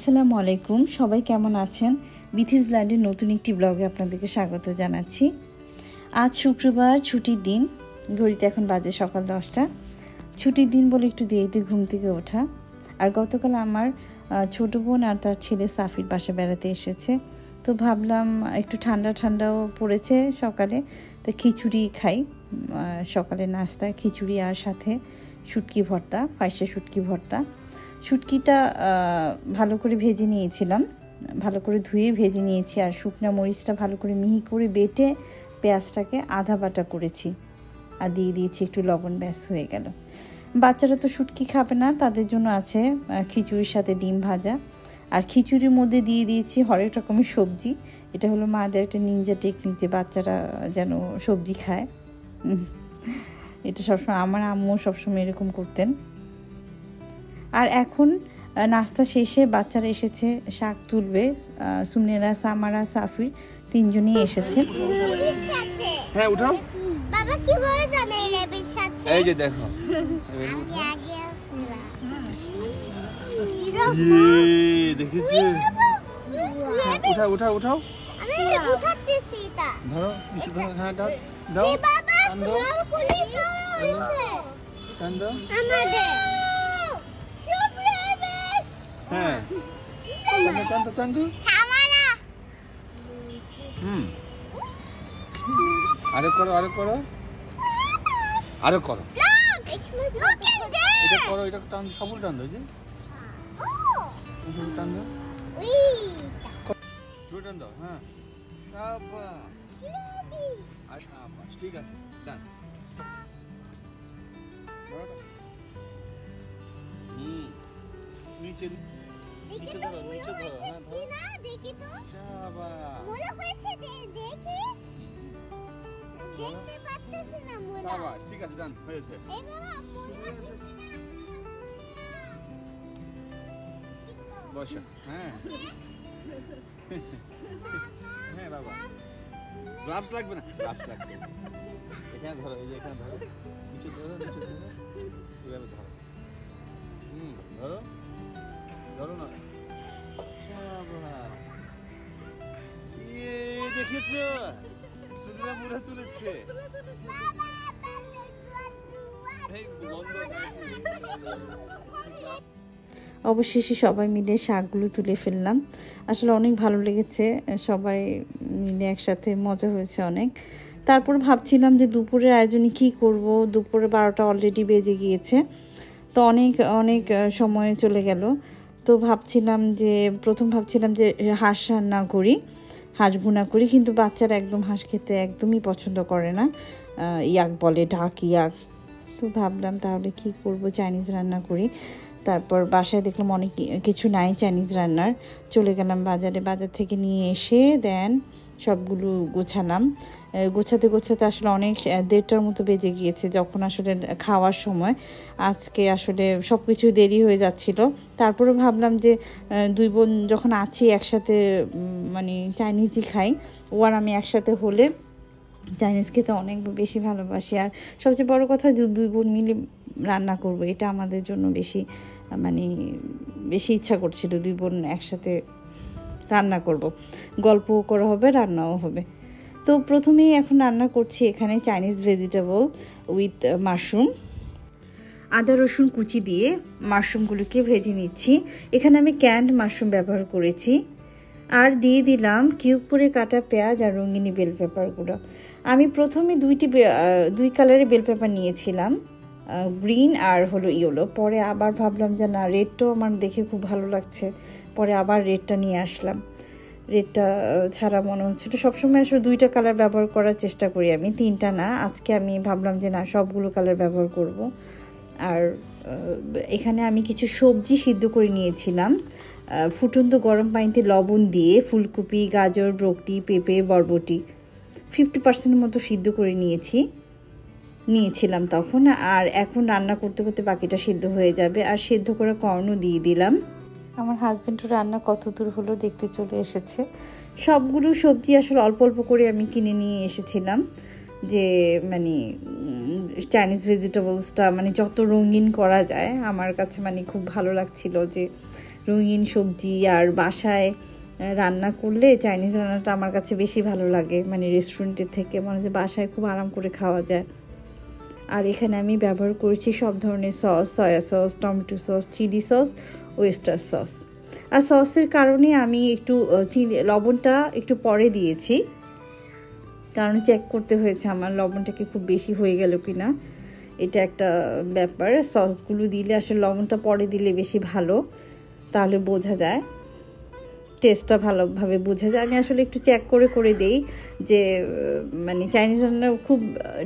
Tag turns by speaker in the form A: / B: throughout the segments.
A: আসসালামু আলাইকুম, সবাই কেমন আছেন? বিথিস ব্ল্যান্ডের নতুন একটি ব্লগে আপনাদেরকে স্বাগত জানাচ্ছি। আজ শুক্রবার, ছুটির দিন। ঘড়িতে এখন বাজে সকাল 10টা। ছুটির দিন বলে একটু দেরিতে ঘুম থেকে ওঠা। আর গতকাল আমার ছোট বোন আর তার ছেলে সাফির বাসা বেড়াতে এসেছে, তো ভাবলাম একটু ঠান্ডা ঠান্ডাও পড়েছে সকালে, তো খিচুড়ি খাই। সকালে নাস্তায় খিচুড়ি আর সাথে শুটকি ভর্তা, ফাইসা শুটকি ভর্তা। শুটকিটা ভালো করে ভেজে নিয়েছিলাম, ভালো করে ধুয়ে ভেজে নিয়েছি, আর শুকনা মরিচটা ভালো করে মিহি করে বেটে পেঁয়াজটাকে আধা বাটা করেছি আর দিয়ে দিয়েছি একটু লবণ, ব্যাস হয়ে গেল। বাচ্চারা তো শুটকি খাবে না, তাদের জন্য আছে খিচুড়ির সাথে ডিম ভাজা, আর খিচুড়ির মধ্যে দিয়ে দিয়েছি হরেক রকমের সবজি। এটা হলো মাদের একটা নিনজা টেকনিক, যে বাচ্চারা যেন সবজি খায়। এটা সবসময় আমার আম্মু সবসময় এরকম করতেন। আর এখন নাস্তা শেষে বাচ্চারা এসেছে, শাক তুলবে। সুমনেরা, সামারা, সাফির তিনজনই এসেছে।
B: হ্যাঁ উঠাও।
C: বাবা কিভাবে জানে এই রেবিট আছে?
B: এই যে দেখো, দেখেছি। উঠাও উঠাও উঠাও।
C: আমি উঠাতেছি এটা।
B: ধরো কিছু ধরো। হ্যাঁ দাও দাও।
C: এই বাবা
B: টান
C: স্মল পুলিশ হয়েছে
B: টান দাও।
C: আমাদের চুপ রেবিট।
B: হ্যাঁ টান দাও টান দাও।
C: থামানা।
B: আরো করো আরো করো আরো করো। এটা করো, এটা টান, সবল টান দাও। যে টান দাও, জোরে টান দাও। হ্যাঁ শাবাশ, শাবাশ, ঠিক আছে ডান। নিচে নিচে ধরো, নিচে ধরো। হ্যাঁ ধরো
C: না দেখি তো।
B: শাবাশ,
C: মোলা হয়েছে, দেখি দেখতে পাচ্ছিস না মোলা।
B: শাবাশ, ঠিক আছে ডান হয়েছে।
C: এই বাবা মোলা
B: বসো। হ্যাঁ হ্যাঁ বাবা, গ্লাভস লাগবে না, গ্লাভস লাগবে। এখানে ধরো, এই যে এখানে ধরো, নিচে ধরো, নিচে ধরো, এভাবে ধরো। ধরো ধরো না। শাবাশ, দেখেছো সুনিরা মুড়া তুলেছে। এই বন্ধ।
A: অবশেষে সবাই মিলে শাকগুলো তুলে ফেললাম। আসলে অনেক ভালো লেগেছে, সবাই মিলে একসাথে মজা হয়েছে অনেক। তারপর ভাবছিলাম যে দুপুরের আয়োজনে কি করব। দুপুরে 12টা অলরেডি বেজে গিয়েছে, তো অনেক অনেক সময় চলে গেল। তো ভাবছিলাম যে হাঁস রান্না করি, হাঁস ভুনা করি, কিন্তু বাচ্চারা একদম হাঁস খেতে একদমই পছন্দ করে না, ইয়াক বলে, ঢাক ইয়াক। তো ভাবলাম তাহলে কি করব, চাইনিজ রান্না করি। তারপর বাসায় দেখলাম অনেক কিছু নাই চাইনিজ রান্নার, চলে গেলাম বাজারে। বাজার থেকে নিয়ে এসে দেন সবগুলো গোছালাম। গোছাতে গোছাতে আসলে অনেক 1:30টার মতো বেজে গিয়েছে, যখন আসলে খাওয়ার সময়। আজকে আসলে সব কিছু দেরি হয়ে যাচ্ছিল। তারপরে ভাবলাম যে দুই বোন যখন আছি একসাথে, মানে চাইনিজই খাই। ও আর আমি একসাথে হলে চাইনিজ খেতে অনেক বেশি ভালোবাসি। আর সবচেয়ে বড় কথা, দুই বোন মিলে রান্না করব, এটা আমাদের জন্য বেশি ইচ্ছা করছিল। দুই বোন একসাথে রান্না করব, গল্পও করা হবে, রান্নাও হবে। তো প্রথমেই এখন রান্না করছি এখানে চাইনিজ ভেজিটেবল উইথ মাশরুম। আদা রসুন কুচি দিয়ে মাশরুমগুলোকে ভেজে নিচ্ছি। এখানে আমি ক্যান্ড মাশরুম ব্যবহার করেছি, আর দিয়ে দিলাম কিউব করে কাটা পেঁয়াজ আর রঙিনী বেল পেপারগুলো। আমি প্রথমে দুই কালারের বেল পেপার নিয়েছিলাম, গ্রিন আর হলো ইয়েলো। পরে আবার ভাবলাম যে না, রেডটাও আমার দেখে খুব ভালো লাগছে, পরে আবার রেডটা নিয়ে আসলাম। রেডটা ছাড়া মনে হচ্ছিল, সবসময় আসলে 2টা কালার ব্যবহার করার চেষ্টা করি আমি, 3টা না। আজকে আমি ভাবলাম যে না, সবগুলো কালার ব্যবহার করব। আর এখানে আমি কিছু সবজি সিদ্ধ করে নিয়েছিলাম ফুটন্ত গরম পানিতে লবণ দিয়ে। ফুলকপি, গাজর, ব্রকলি, পেঁপে, বরবটি 50% মতো সিদ্ধ করে নিয়েছিলাম তখন। আর এখন রান্না করতে করতে বাকিটা সিদ্ধ হয়ে যাবে। আর সিদ্ধ করে কর্নও দিয়ে দিলাম। আমার হাজব্যান্ডও রান্না কত দূর হলো দেখতে চলে এসেছে। সবগুলো সবজি আসলে অল্প অল্প করে আমি কিনে নিয়ে এসেছিলাম, যে চাইনিজ ভেজিটেবলসটা মানে যত রঙিন করা যায় আমার কাছে মানে খুব ভালো লাগছিল যে রঙিন সবজি আর বাসায় রান্না করলে চাইনিজ রান্নাটা আমার কাছে বেশি ভালো লাগে মানে রেস্টুরেন্টের থেকে মনে হয় যে বাসায় খুব আরাম করে খাওয়া যায়। আর এখানে আমি ব্যবহার করেছি সব ধরনের sauce, soy sauce, tomato sauce, chilli sauce, oyster sauce. আর সসের কারণে আমি একটু লবণটা একটু পরে দিয়েছি, কারণ চেক করতে হয়েছে আমার লবণটাকে খুব বেশি হয়ে গেল কি না, এটা একটা ব্যাপার। সসগুলো দিলে আসলে লবণটা পরে দিলে বেশি ভালো, তাহলে বোঝা যায়, টেস্টটা ভালোভাবে বোঝা যায়। আমি আসলে একটু চেক করে দেই যে মানে চাইনিজ রান্নার খুব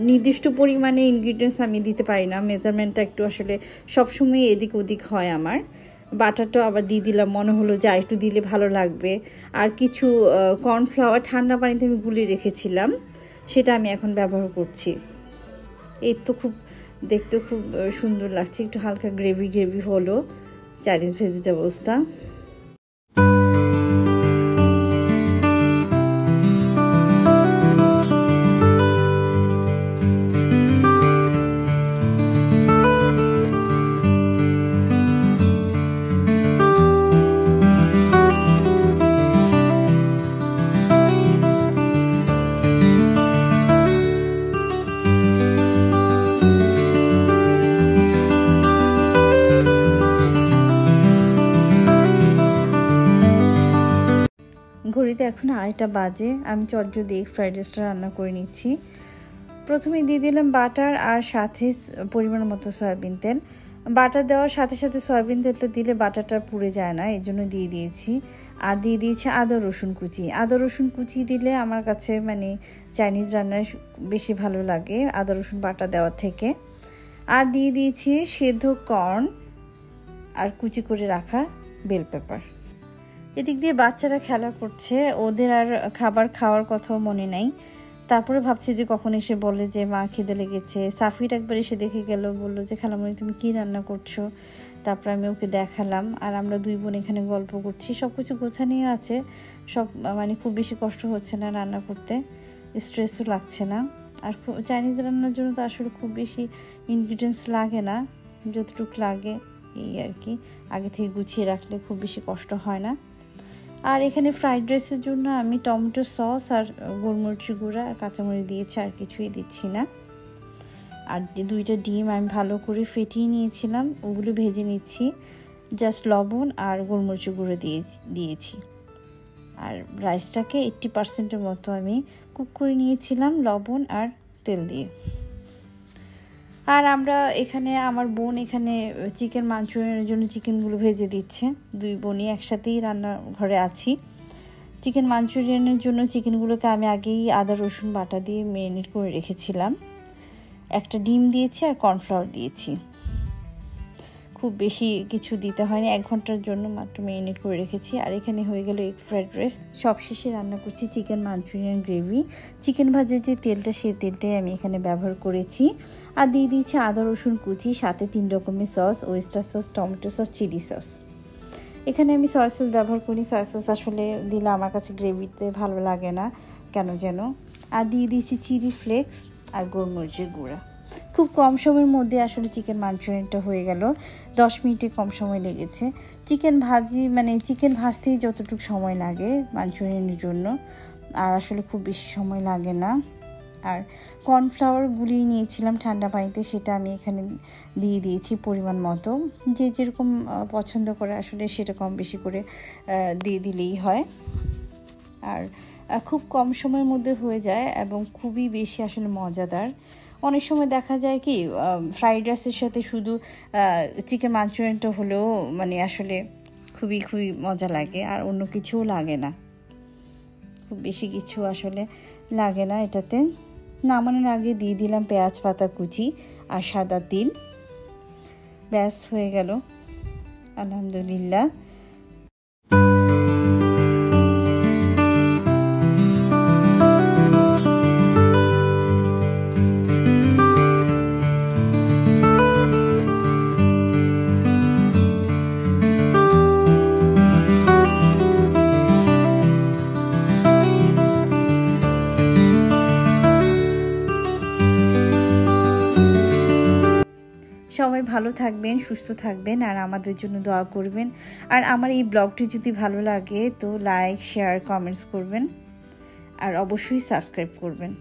A: নির্দিষ্ট পরিমাণে ইনগ্রিডিয়েন্টস আমি দিতে পারি না, মেজারমেন্টটা একটু আসলে সবসময় এদিক ওদিক হয় আমার। বাটারটাও আবার দিয়ে দিলাম, মনে হলো যে আর একটু দিলে ভালো লাগবে। আর কিছু কর্নফ্লাওয়ার ঠান্ডা পানিতে আমি গুলিয়ে রেখেছিলাম, সেটা আমি এখন ব্যবহার করছি। এই তো খুব দেখতে খুব সুন্দর লাগছে, একটু হালকা গ্রেভি হলো চাইনিজ ভেজিটেবলসটা। ঘড়িতে এখন 2:30 বাজে। আমি চটজলদি এগ ফ্রাইড রাইসটা রান্না করে নিচ্ছি। প্রথমে দিয়ে দিলাম বাটার আর সাথে পরিমাণ মতো সয়াবিন তেল। বাটার দেওয়ার সাথে সাথে সয়াবিন তেলটা দিলে বাটারটা পুড়ে যায় না, এই জন্য দিয়ে দিয়েছি। আর দিয়ে দিয়েছি আদা রসুন কুচি। আদা রসুন কুচি দিলে আমার কাছে মানে চাইনিজ রান্নায় বেশি ভালো লাগে আদা রসুন বাটা দেওয়ার থেকে। আর দিয়ে দিয়েছি সেদ্ধ কর্ন আর কুচি করে রাখা বেল পেপার। এদিক দিয়ে বাচ্চারা খেলা করছে, ওদের আর খাবার খাওয়ার কথাও মনে নাই। তারপরে ভাবছি যে কখন এসে বলে যে মা খিদে লেগেছে। সাফির একবার এসে দেখে গেল, বললো যে খালামণি তুমি কি রান্না করছো। তারপর আমি ওকে দেখালাম, আর আমরা দুই বোন এখানে গল্প করছি। সব কিছু গোছানিয়ে আছে, সব মানে খুব বেশি কষ্ট হচ্ছে না রান্না করতে, স্ট্রেসও লাগছে না। আর চাইনিজ রান্নার জন্য তো আসলে খুব বেশি ইনগ্রিডিয়েন্টস লাগে না, যতটুকু লাগে এই আর কি, আগে থেকে গুছিয়ে রাখলে খুব বেশি কষ্ট হয় না। আর এখানে ফ্রাইড রাইসের জন্য আমি টমেটো সস আর গোলমরিচ গুঁড়া আর কাঁচামরিচ দিয়েছি, আর কিছুই দিচ্ছি না। আর 2টা ডিম আমি ভালো করে ফেটিয়ে নিয়েছিলাম, ওগুলো ভেজে নিচ্ছি। জাস্ট লবণ আর গোলমরিচ গুঁড়ো দিয়েছি। আর রাইসটাকে 80% মতো আমি কুক করে নিয়েছিলাম লবণ আর তেল দিয়ে। আর আমরা এখানে আমার বোন এখানে চিকেন মাঞ্চুরিয়ানের জন্য চিকেনগুলো ভেজে দিচ্ছে। দুই বোনই একসাথেই রান্নাঘরে আছি। চিকেন মাঞ্চুরিয়ানের জন্য চিকেনগুলোকে আমি আগেই আদা রসুন বাটা দিয়ে ম্যারিনেট করে রেখেছিলাম। একটা ডিম দিয়েছি আর কর্নফ্লাওয়ার দিয়েছি, খুব বেশি কিছু দিতে হয়নি, 1 ঘন্টার জন্য মাত্র ম্যারিনেট করে রেখেছি। আর এখানে হয়ে গেল এগ ফ্রাইড রাইস। সবশেষে রান্না করছি চিকেন মাঞ্চুরিয়ান গ্রেভি। চিকেন ভাজে যে তেলটা, সেই তেলটাই আমি এখানে ব্যবহার করেছি। আর দিয়ে দিয়েছি আদা রসুন কুচি, সাথে 3 রকমের sauce, oyster sauce, tomato sauce, chilli sauce. এখানে আমি সয়া সস ব্যবহার করি। সয়া সস আসলে দিলে আমার কাছে গ্রেভিতে ভালো লাগে না কেন যেন। আর দিয়ে দিয়েছি চিলি ফ্লেক্স আর গোলমরিচের গুঁড়া। খুব কম সময়ের মধ্যে আসলে চিকেন মাঞ্চুরিয়ানটা হয়ে গেল, 10 মিনিটে কম সময় লেগেছে। চিকেন ভাজতেই যতটুকু সময় লাগে মাঞ্চুরিয়ানের জন্য, আর আসলে খুব বেশি সময় লাগে না। আর কর্নফ্লাওয়ার গুলিয়ে নিয়েছিলাম ঠান্ডা পানিতে, সেটা আমি এখানে দিয়ে দিয়েছি পরিমাণ মতো। যে যেরকম পছন্দ করে আসলে সেটা কম বেশি করে দিয়ে দিলেই হয়। আর খুব কম সময়ের মধ্যে হয়ে যায় এবং খুবই বেশি আসলে মজাদার। অনেক সময় দেখা যায় কি ফ্রাইড রাইসের সাথে শুধু চিকেন মাঞ্চুরিয়ানটা হলেও মানে আসলে খুবই মজা লাগে, আর অন্য কিছুও লাগে না, খুব বেশি কিছু আসলে লাগে না এটাতে। নামানোর আগে দিয়ে দিলাম পেঁয়াজ পাতা কুচি আর সাদা তিল। ব্যাস হয়ে গেল, আলহামদুলিল্লাহ। সবাই ভালো থাকবেন, সুস্থ থাকবেন আর আমাদের জন্য দোয়া করবেন। আর আমার এই ব্লগটি যদি ভালো লাগে তো লাইক, শেয়ার, কমেন্টস করবেন আর অবশ্যই সাবস্ক্রাইব করবেন।